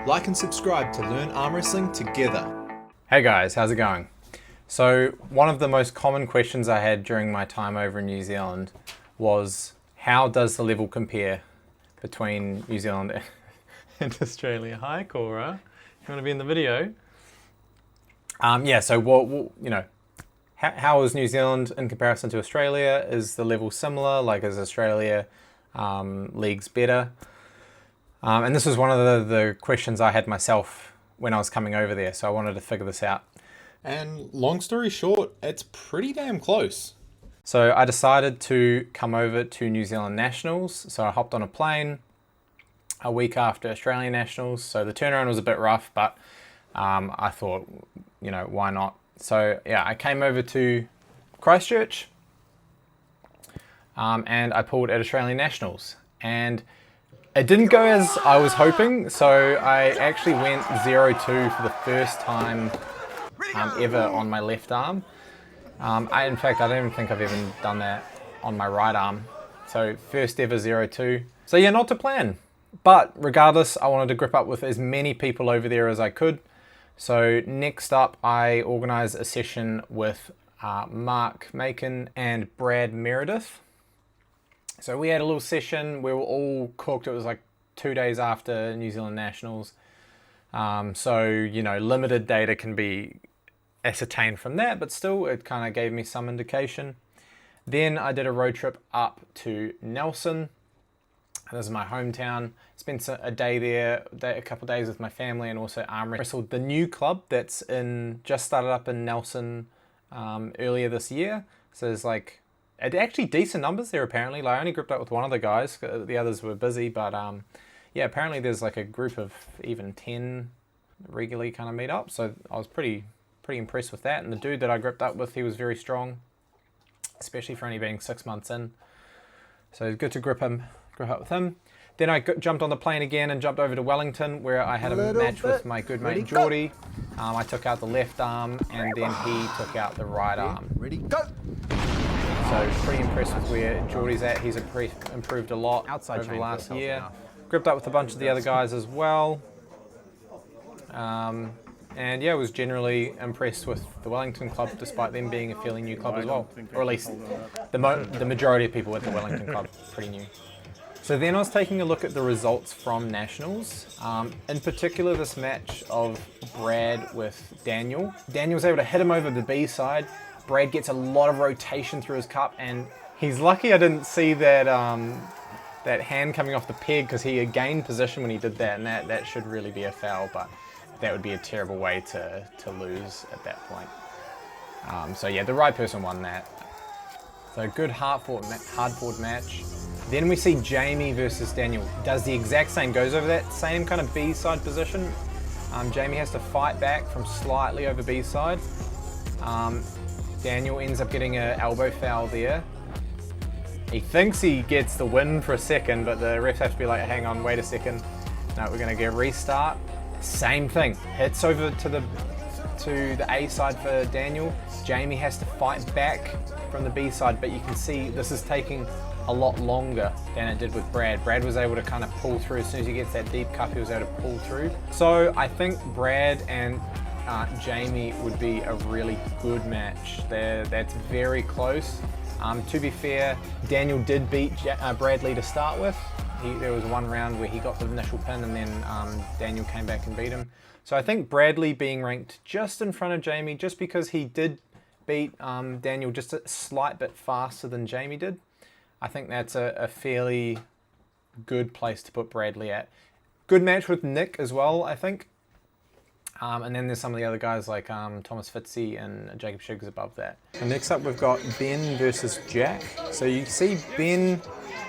Like and subscribe to learn arm wrestling together. Hey guys, how's it going? So one of the most common questions I had during my time over in New Zealand was, how does the level compare between New Zealand and Australia? Hi Cora, you want to be in the video? So how is New Zealand in comparison to Australia? Is the level similar? Like, is Australia leagues better? And this was one of the questions I had myself when I was coming over there, so I wanted to figure this out. And long story short, it's pretty damn close. So I decided to come over to New Zealand Nationals. So I hopped on a plane a week after Australian Nationals. So the turnaround was a bit rough, but I thought, why not? So yeah, I came over to Christchurch and I pulled at Australian Nationals. And it didn't go as I was hoping, so I actually went 0-2 for the first time ever on my left arm. In fact, I don't even think I've even done that on my right arm. So first ever 0-2. So yeah, not to plan. But regardless, I wanted to grip up with as many people over there as I could. So next up, I organised a session with Mark Macon and Brad Meredith. So we had a little session, we were all cooked. It was like 2 days after New Zealand Nationals. Limited data can be ascertained from that, but still it kind of gave me some indication. Then I did a road trip up to Nelson. This is my hometown. Spent a day there, a couple of days with my family, and also arm wrestled the new club that's just started up in Nelson earlier this year. So there's actually decent numbers there apparently. I only grouped up with one of the guys, the others were busy, but apparently there's a group of even 10 regularly kind of meet up. So I was pretty impressed with that. And the dude that I gripped up with, he was very strong, especially for only being 6 months in. So it was good to grip up with him. Then I jumped on the plane again and jumped over to Wellington, where I had a match with my good mate Geordie. I took out the left arm and then he took out the right arm. Ready, go! So pretty impressed with where Geordie's at. He's improved a lot over the last year. Gripped up with a bunch of the other guys as well. Was generally impressed with the Wellington club, despite them being a fairly new club as well. Or at least the majority of people at the Wellington club, pretty new. So then I was taking a look at the results from Nationals. In particular, this match of Brad with Daniel. Daniel was able to hit him over the B side. Brad gets a lot of rotation through his cup, and he's lucky I didn't see that that hand coming off the peg, because he had gained position when he did that, and that should really be a foul, but that would be a terrible way to lose at that point. The right person won that. So good hard-fought match. Then we see Jamie versus Daniel. Does the exact same, goes over that same kind of B-side position. Jamie has to fight back from slightly over B-side. Daniel ends up getting an elbow foul there. He thinks he gets the win for a second, but the refs have to be like, hang on, wait a second. No, we're gonna get a restart. Same thing, hits over to the A side for Daniel. Jamie has to fight back from the B side, but you can see this is taking a lot longer than it did with Brad. Brad was able to kind of pull through. As soon as he gets that deep cup, he was able to pull through. So I think Brad and Jamie would be a really good match. That's very close. To be fair, Daniel did beat Bradley to start with. There was one round where he got the initial pin, and then Daniel came back and beat him. So I think Bradley being ranked just in front of Jamie, just because he did beat Daniel just a slight bit faster than Jamie did, I think that's a fairly good place to put Bradley at. Good match with Nick as well, I think. And then there's some of the other guys like Thomas Fitzy and Jacob Shiggs above that. And next up we've got Ben versus Jack. So you see Ben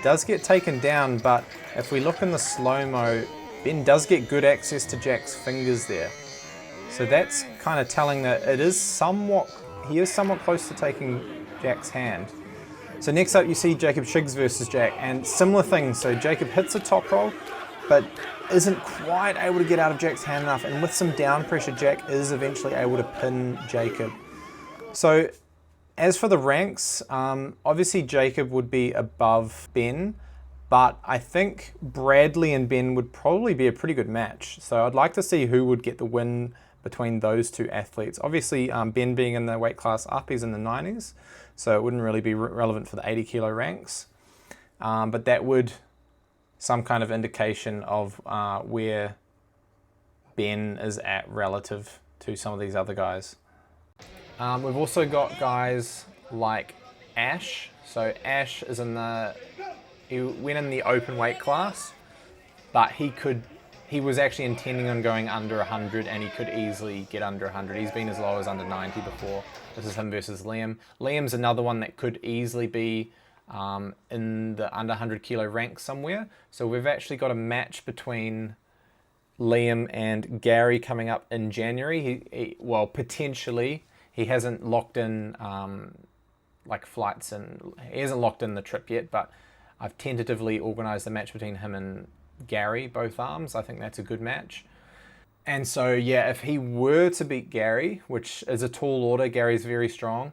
does get taken down, but if we look in the slow-mo, Ben does get good access to Jack's fingers there. So that's kind of telling that he is somewhat close to taking Jack's hand. So next up you see Jacob Shiggs versus Jack, and similar things. So Jacob hits a top roll, but isn't quite able to get out of Jack's hand enough, and with some down pressure, Jack is eventually able to pin Jacob. So as for the ranks, obviously Jacob would be above Ben, But I think Bradley and Ben would probably be a pretty good match. So I'd like to see who would get the win between those two athletes. Obviously, Ben being in the weight class up, he's in the 90s, so it wouldn't really be relevant for the 80 kilo ranks. But that would some kind of indication of where Ben is at relative to some of these other guys. We've also got guys like Ash. So Ash is he went in the open weight class, but he was actually intending on going under 100, and he could easily get under 100. He's been as low as under 90 before. This is him versus Liam. Liam's another one that could easily be in the under 100 kilo rank somewhere. So we've actually got a match between Liam and Gary coming up in January. Well, potentially. He hasn't locked in like flights, and he hasn't locked in the trip yet, but I've tentatively organised a match between him and Gary, both arms. I think that's a good match. And so, yeah, if he were to beat Gary, which is a tall order, Gary's very strong,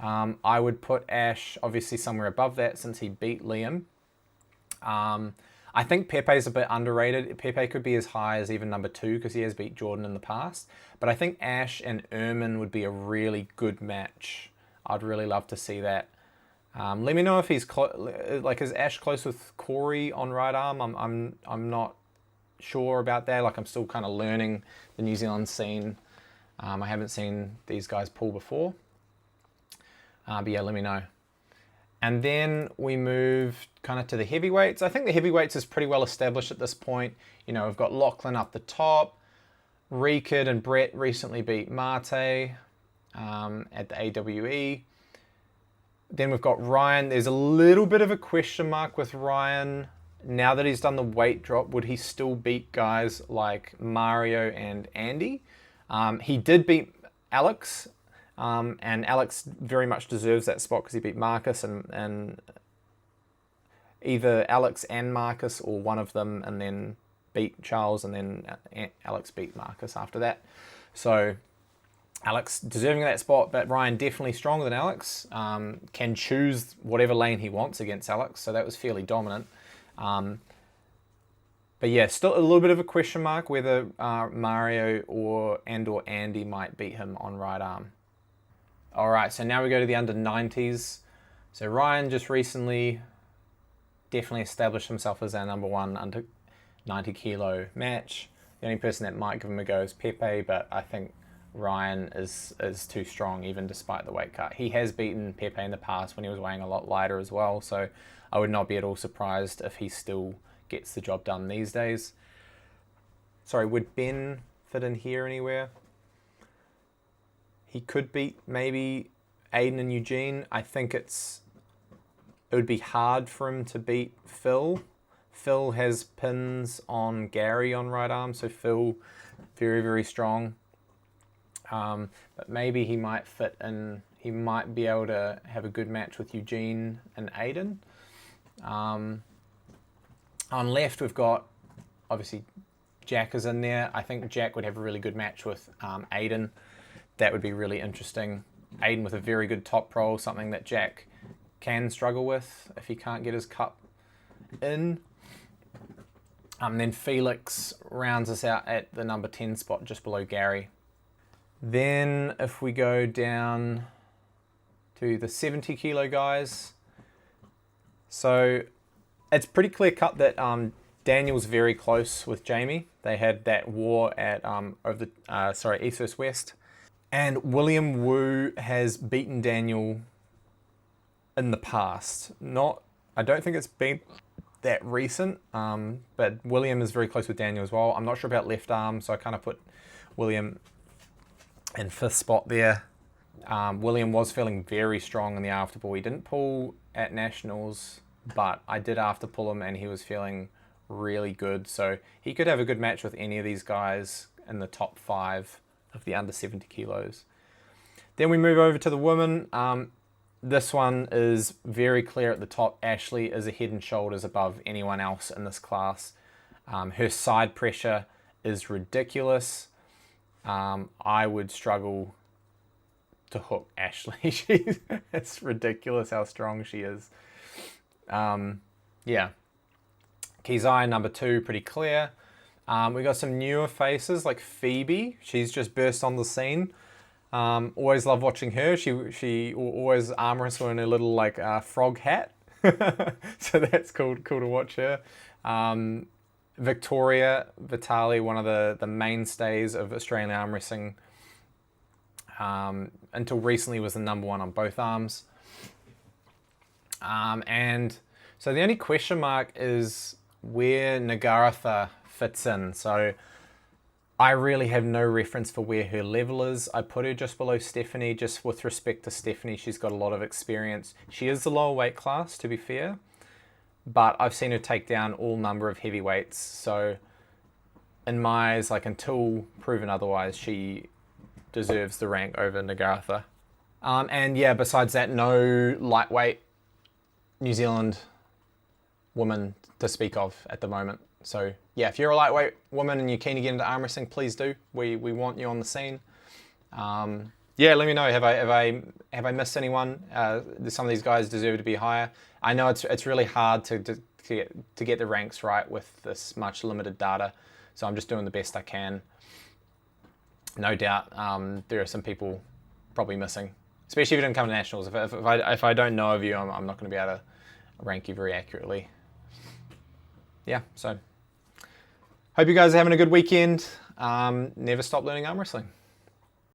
I would put Ash obviously somewhere above that since he beat Liam. I think Pepe's a bit underrated. Pepe could be as high as even number 2 because he has beat Jordan in the past. But I think Ash and Ermin would be a really good match. I'd really love to see that. Let me know if he's is Ash close with Corey on right arm? I'm not sure about that. Like, I'm still kind of learning the New Zealand scene. I haven't seen these guys pull before. But yeah, let me know. And then we move kind of to the heavyweights. I think the heavyweights is pretty well established at this point. You know, we've got Lachlan up the top. Rekid and Brett recently beat Mate at the AWE. Then we've got Ryan. There's a little bit of a question mark with Ryan. Now that he's done the weight drop, would he still beat guys like Mario and Andy? He did beat Alex. And Alex very much deserves that spot because he beat Marcus, and either Alex and Marcus or one of them, and then beat Charles, and then Alex beat Marcus after that. So Alex deserving of that spot, but Ryan definitely stronger than Alex. Can choose whatever lane he wants against Alex, so that was fairly dominant. But yeah, still a little bit of a question mark whether Mario or Andy might beat him on right arm. All right, so now we go to the under 90s. So Ryan just recently definitely established himself as our number 1 under 90 kilo match. The only person that might give him a go is Pepe, but I think Ryan is too strong even despite the weight cut. He has beaten Pepe in the past when he was weighing a lot lighter as well, so I would not be at all surprised if he still gets the job done these days. Sorry, would Ben fit in here anywhere? He could beat maybe Aiden and Eugene. I think it would be hard for him to beat Phil. Phil has pins on Gary on right arm, so Phil very, very strong. But maybe he might fit in. He might be able to have a good match with Eugene and Aiden. On left, we've got obviously Jack is in there. I think Jack would have a really good match with Aiden. That would be really interesting. Aiden with a very good top roll, something that Jack can struggle with if he can't get his cup in. Then Felix rounds us out at the number 10 spot, just below Gary. Then if we go down to the 70 kilo guys, so it's pretty clear cut that Daniel's very close with Jamie. They had that war at East vs West. And William Wu has beaten Daniel in the past. I don't think it's been that recent, but William is very close with Daniel as well. I'm not sure about left arm, so I kind of put William in 5th spot there. William was feeling very strong in the after pull. He didn't pull at Nationals, but I did after pull him, and he was feeling really good. So he could have a good match with any of these guys in the top 5 of the under 70 kilos. Then we move over to the women. This one is very clear at the top. Ashley is a head and shoulders above anyone else in this class. Her side pressure is ridiculous. I would struggle to hook Ashley. It's ridiculous how strong she is. Yeah. Kizai, number 2, pretty clear. We got some newer faces like Phoebe. She's just burst on the scene. Always love watching her. She will always arm wrestle in a little like frog hat. So that's cool to watch her. Victoria Vitali, one of the mainstays of Australian arm wrestling. Until recently was the number 1 on both arms. And so the only question mark is where Nagaratha fits in. So I really have no reference for where her level is. I put her just below Stephanie, just with respect to Stephanie. She's got a lot of experience. She is the lower weight class, to be fair, but I've seen her take down all number of heavyweights. So in my eyes, like until proven otherwise, she deserves the rank over Nagaratha. And yeah, besides that, no lightweight New Zealand woman to speak of at the moment. So yeah, if you're a lightweight woman and you're keen to get into arm wrestling, please do. We want you on the scene. Yeah, let me know. Have I missed anyone? Some of these guys deserve to be higher. I know it's really hard to get the ranks right with this much limited data. So I'm just doing the best I can. No doubt, there are some people probably missing, especially if you didn't come to nationals. If I don't know of you, I'm not going to be able to rank you very accurately. Yeah, so hope you guys are having a good weekend. Never stop learning arm wrestling.